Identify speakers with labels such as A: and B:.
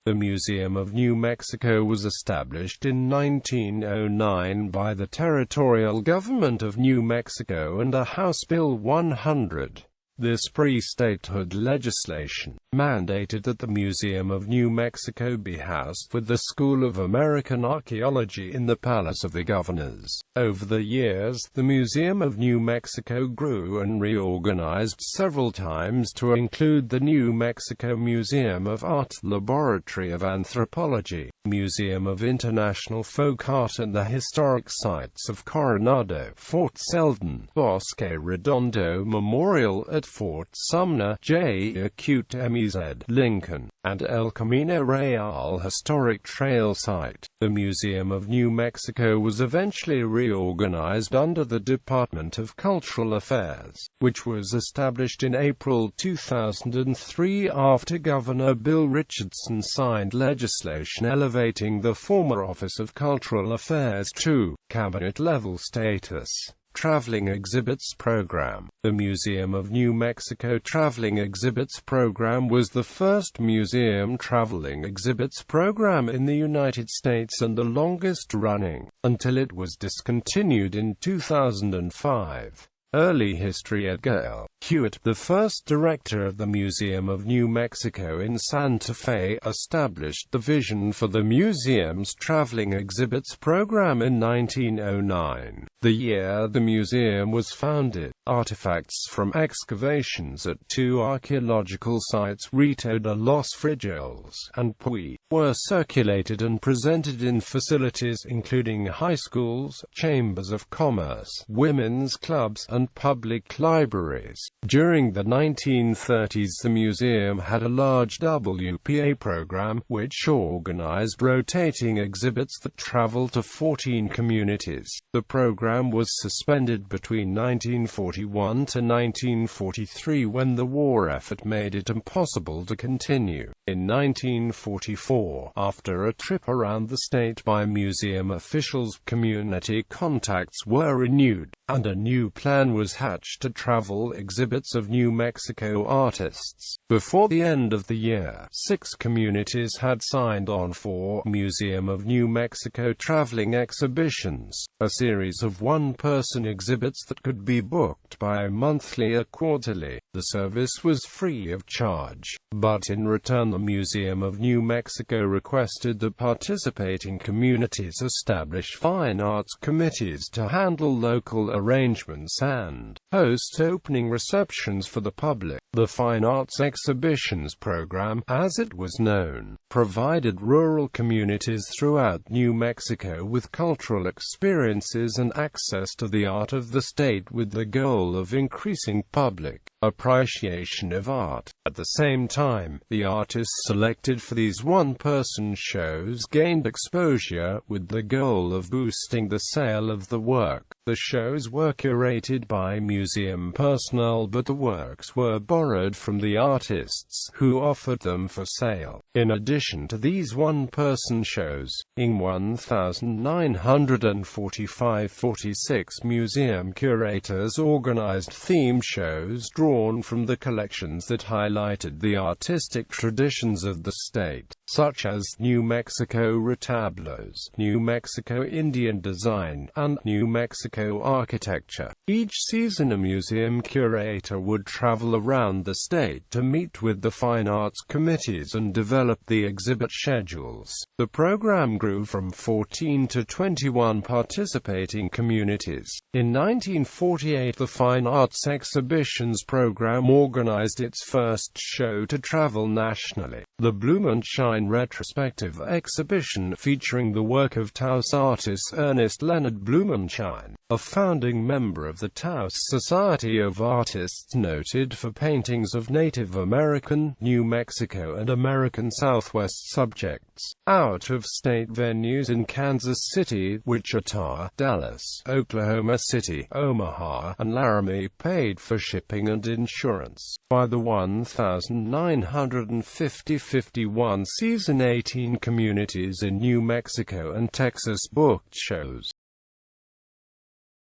A: The Museum of New Mexico was established in 1909 by the Territorial Government of New Mexico under House Bill 100. This pre-statehood legislation mandated that the Museum of New Mexico be housed with the School of American Archaeology in the Palace of the Governors. Over the years, the Museum of New Mexico grew and reorganized several times to include the New Mexico Museum of Art, Laboratory of Anthropology, Museum of International Folk Art, and the historic sites of Coronado, Fort Selden, Bosque Redondo Memorial at Fort Sumner, Jémez, Lincoln, and El Camino Real Historic Trail Site. The Museum of New Mexico was eventually reorganized under the Department of Cultural Affairs, which was established in April 2003 after Governor Bill Richardson signed legislation elevating the former Office of Cultural Affairs to cabinet-level status. Traveling Exhibits Program. The Museum of New Mexico Traveling Exhibits Program was the first museum traveling exhibits program in the United States and the longest running, until it was discontinued in 2005. Early history. Edgar L. Hewitt, the first director of the Museum of New Mexico in Santa Fe, established the vision for the museum's traveling exhibits program in 1909, the year the museum was founded. Artifacts from excavations at two archaeological sites, Rito de los Frijoles and Puy, were circulated and presented in facilities including high schools, chambers of commerce, women's clubs, and public libraries. During the 1930s, the museum had a large WPA program, which organized rotating exhibits that traveled to 14 communities. The program was suspended between 1941 to 1943 when the war effort made it impossible to continue. In 1944, after a trip around the state by museum officials, community contacts were renewed, and a new plan was hatched to travel exhibits of New Mexico artists. Before the end of the year, 6 communities had signed on for Museum of New Mexico traveling exhibitions, a series of one-person exhibits that could be booked by monthly or quarterly. The service was free of charge, but in return the Museum of New Mexico requested the participating communities establish fine arts committees to handle local arrangements and host opening receptions for the public. The Fine Arts Exhibitions Program, as it was known, provided rural communities throughout New Mexico with cultural experiences and access to the art of the state with the goal of increasing public appreciation of art. At the same time, the artists selected for these one-person shows gained exposure, with the goal of boosting the sale of the work. The shows were curated by museum personnel, but the works were borrowed from the artists, who offered them for sale. In addition to these one-person shows, in 1945-46 museum curators organized theme shows drawn from the collections that highlighted the artistic traditions of the state, such as New Mexico retablos, New Mexico Indian design, and New Mexico architecture. Each season a museum curator would travel around the state to meet with the fine arts committees and develop the exhibit schedules. The program grew from 14 to 21 participating communities. In 1948, the Fine Arts Exhibitions program organized its first show to travel nationally, the Blumenschein Retrospective Exhibition, featuring the work of Taos artist Ernest Leonard Blumenschein, a founding member of the Taos Society of Artists, noted for paintings of Native American, New Mexico and American Southwest subjects. Out-of-state venues in Kansas City, Wichita, Dallas, Oklahoma City, Omaha, and Laramie paid for shipping and insurance. By the 1950-51 season, 18 communities in New Mexico and Texas booked shows.